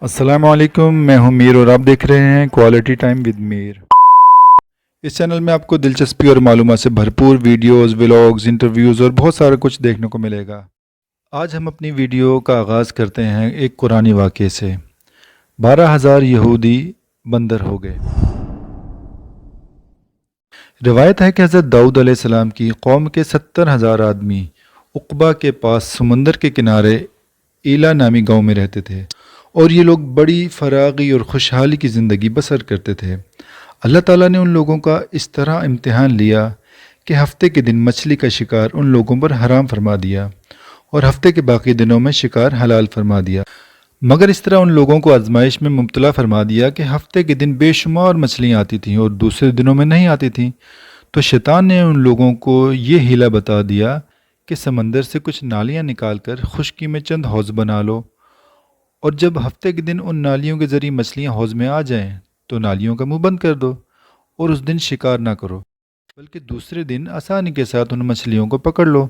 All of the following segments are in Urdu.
السلام علیکم، میں ہوں میر اور آپ دیکھ رہے ہیں کوالٹی ٹائم ود میر۔ اس چینل میں آپ کو دلچسپی اور معلومات سے بھرپور ویڈیوز، ولاگز، انٹرویوز اور بہت سارا کچھ دیکھنے کو ملے گا۔ آج ہم اپنی ویڈیو کا آغاز کرتے ہیں ایک قرآنی واقعے سے۔ 12,000 یہودی بندر ہو گئے۔ روایت ہے کہ حضرت داؤد علیہ السلام کی قوم کے 70,000 آدمی عقبہ کے پاس سمندر کے کنارے ایلا نامی گاؤں میں رہتے تھے، اور یہ لوگ بڑی فراغی اور خوشحالی کی زندگی بسر کرتے تھے۔ اللہ تعالیٰ نے ان لوگوں کا اس طرح امتحان لیا کہ ہفتے کے دن مچھلی کا شکار ان لوگوں پر حرام فرما دیا اور ہفتے کے باقی دنوں میں شکار حلال فرما دیا، مگر اس طرح ان لوگوں کو آزمائش میں مبتلا فرما دیا کہ ہفتے کے دن بے شمار مچھلیاں آتی تھیں اور دوسرے دنوں میں نہیں آتی تھیں۔ تو شیطان نے ان لوگوں کو یہ حیلہ بتا دیا کہ سمندر سے کچھ نالیاں نکال کر خشکی میں چند حوض بنا لو، اور جب ہفتے کے دن ان نالیوں کے ذریعے مچھلیاں حوض میں آ جائیں تو نالیوں کا منہ بند کر دو اور اس دن شکار نہ کرو، بلکہ دوسرے دن آسانی کے ساتھ ان مچھلیوں کو پکڑ لو۔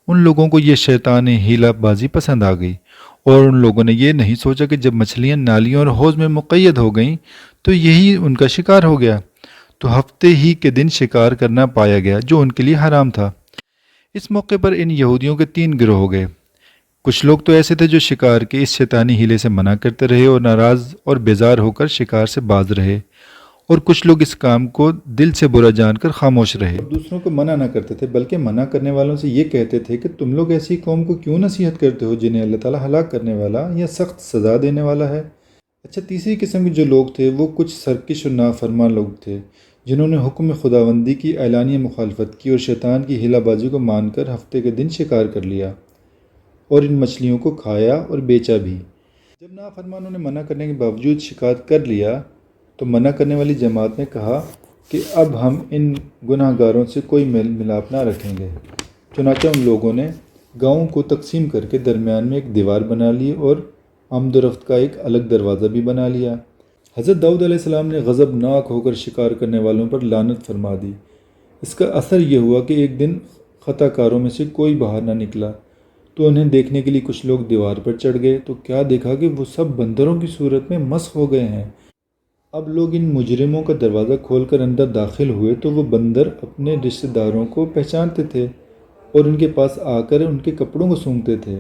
ان لوگوں کو یہ شیطانی حیلہ بازی پسند آ گئی، اور ان لوگوں نے یہ نہیں سوچا کہ جب مچھلیاں نالیوں اور حوض میں مقید ہو گئیں تو یہی ان کا شکار ہو گیا، تو ہفتے ہی کے دن شکار کرنا پایا گیا جو ان کے لیے حرام تھا۔ اس موقع پر ان یہودیوں کے 3 گروہ ہو گئے۔ کچھ لوگ تو ایسے تھے جو شکار کے اس شیطانی حیلے سے منع کرتے رہے اور ناراض اور بیزار ہو کر شکار سے باز رہے، اور کچھ لوگ اس کام کو دل سے برا جان کر خاموش رہے۔ دوسروں کو منع نہ کرتے تھے، بلکہ منع کرنے والوں سے یہ کہتے تھے کہ تم لوگ ایسی قوم کو کیوں نصیحت کرتے ہو جنہیں اللہ تعالیٰ ہلاک کرنے والا یا سخت سزا دینے والا ہے۔ اچھا، تیسری قسم کے جو لوگ تھے وہ کچھ سرکش اور نافرمان لوگ تھے، جنہوں نے حکم خداوندی کی اعلانیہ مخالفت کی اور شیطان کی حیلہ بازی کو مان کر ہفتے کے دن شکار کر لیا اور ان مچھلیوں کو کھایا اور بیچا بھی۔ جب نافرمانوں نے منع کرنے کے باوجود شکار کر لیا تو منع کرنے والی جماعت نے کہا کہ اب ہم ان گناہ گاروں سے کوئی میل ملاپ نہ رکھیں گے۔ چنانچہ ان لوگوں نے گاؤں کو تقسیم کر کے درمیان میں ایک دیوار بنا لی اور آمد و رفت کا ایک الگ دروازہ بھی بنا لیا۔ حضرت داؤد علیہ السلام نے غضبناک ہو کر شکار کرنے والوں پر لعنت فرما دی۔ اس کا اثر یہ ہوا کہ ایک دن خطا کاروں میں سے کوئی باہر نہ نکلا، تو انہیں دیکھنے کے لیے کچھ لوگ دیوار پر چڑھ گئے تو کیا دیکھا کہ وہ سب بندروں کی صورت میں مسخ ہو گئے ہیں۔ اب لوگ ان مجرموں کا دروازہ کھول کر اندر داخل ہوئے تو وہ بندر اپنے رشتہ داروں کو پہچانتے تھے اور ان کے پاس آ کر ان کے کپڑوں کو سونگھتے تھے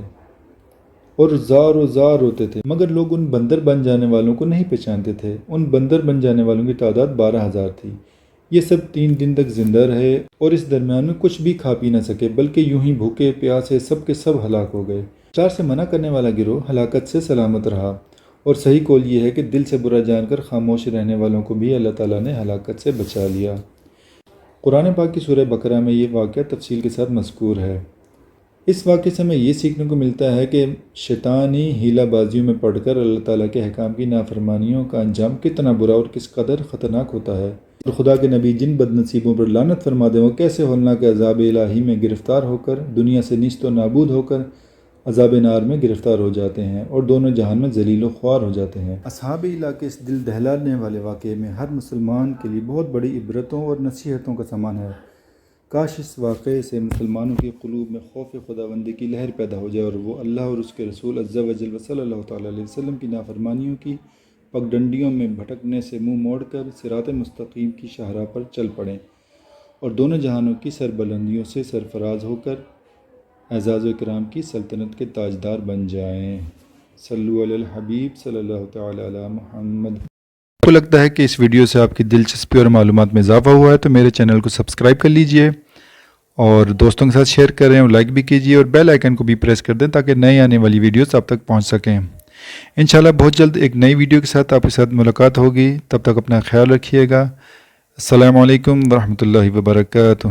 اور زار و زار ہوتے تھے، مگر لوگ ان بندر بن جانے والوں کو نہیں پہچانتے تھے۔ ان بندر بن جانے والوں کی تعداد 12,000 تھی۔ یہ سب 3 دن تک زندہ رہے اور اس درمیان میں کچھ بھی کھا پی نہ سکے، بلکہ یوں ہی بھوکے پیاسے سب کے سب ہلاک ہو گئے۔ شکار سے منع کرنے والا گروہ ہلاکت سے سلامت رہا، اور صحیح قول یہ ہے کہ دل سے برا جان کر خاموش رہنے والوں کو بھی اللہ تعالیٰ نے ہلاکت سے بچا لیا۔ قرآن پاک کی سورہ بقرہ میں یہ واقعہ تفصیل کے ساتھ مذکور ہے۔ اس واقعے سے ہمیں یہ سیکھنے کو ملتا ہے کہ شیطانی حیلہ بازیوں میں پڑھ کر اللہ تعالیٰ کے احکام کی نافرمانیوں کا انجام کتنا برا اور کس قدر خطرناک ہوتا ہے، اور خدا کے نبی جن بد نصیبوں پر لعنت فرما دیں وہ کیسے ہولناک عذاب الہی میں گرفتار ہو کر دنیا سے نیست و نابود ہو کر عذاب نار میں گرفتار ہو جاتے ہیں اور دونوں جہان میں ذلیل و خوار ہو جاتے ہیں۔ اصحاب ایلا کے اس دل دہلانے والے واقعے میں ہر مسلمان کے لیے بہت بڑی عبرتوں اور نصیحتوں کا سامان ہے۔ کاش اس واقعے سے مسلمانوں کے قلوب میں خوف خداوندی کی لہر پیدا ہو جائے اور وہ اللہ اور اس کے رسول عز و جل و صلی اللہ تعالیٰ علیہ وسلم کی نافرمانیوں کی پگڈنڈیوں میں بھٹکنے سے منہ موڑ کر صراط مستقیم کی شاہراہ پر چل پڑیں اور دونوں جہانوں کی سربلندیوں سے سرفراز ہو کر اعزاز و اکرام کی سلطنت کے تاجدار بن جائیں۔ صلو علی الحبیب صلی اللہ تعالیٰ علی محمد۔ آپ کو لگتا ہے کہ اس ویڈیو سے آپ کی دلچسپی اور معلومات میں اضافہ ہوا ہے تو میرے چینل کو سبسکرائب کر لیجئے اور دوستوں کے ساتھ شیئر کریں اور لائک بھی کیجئے اور بیل آئیکن کو بھی پریس کر دیں تاکہ نئے آنے والی ویڈیوز آپ تک پہنچ سکیں۔ انشاءاللہ بہت جلد ایک نئی ویڈیو کے ساتھ آپ کے ساتھ ملاقات ہوگی، تب تک اپنا خیال رکھیے گا۔ السلام علیکم ورحمۃ اللہ وبرکاتہ۔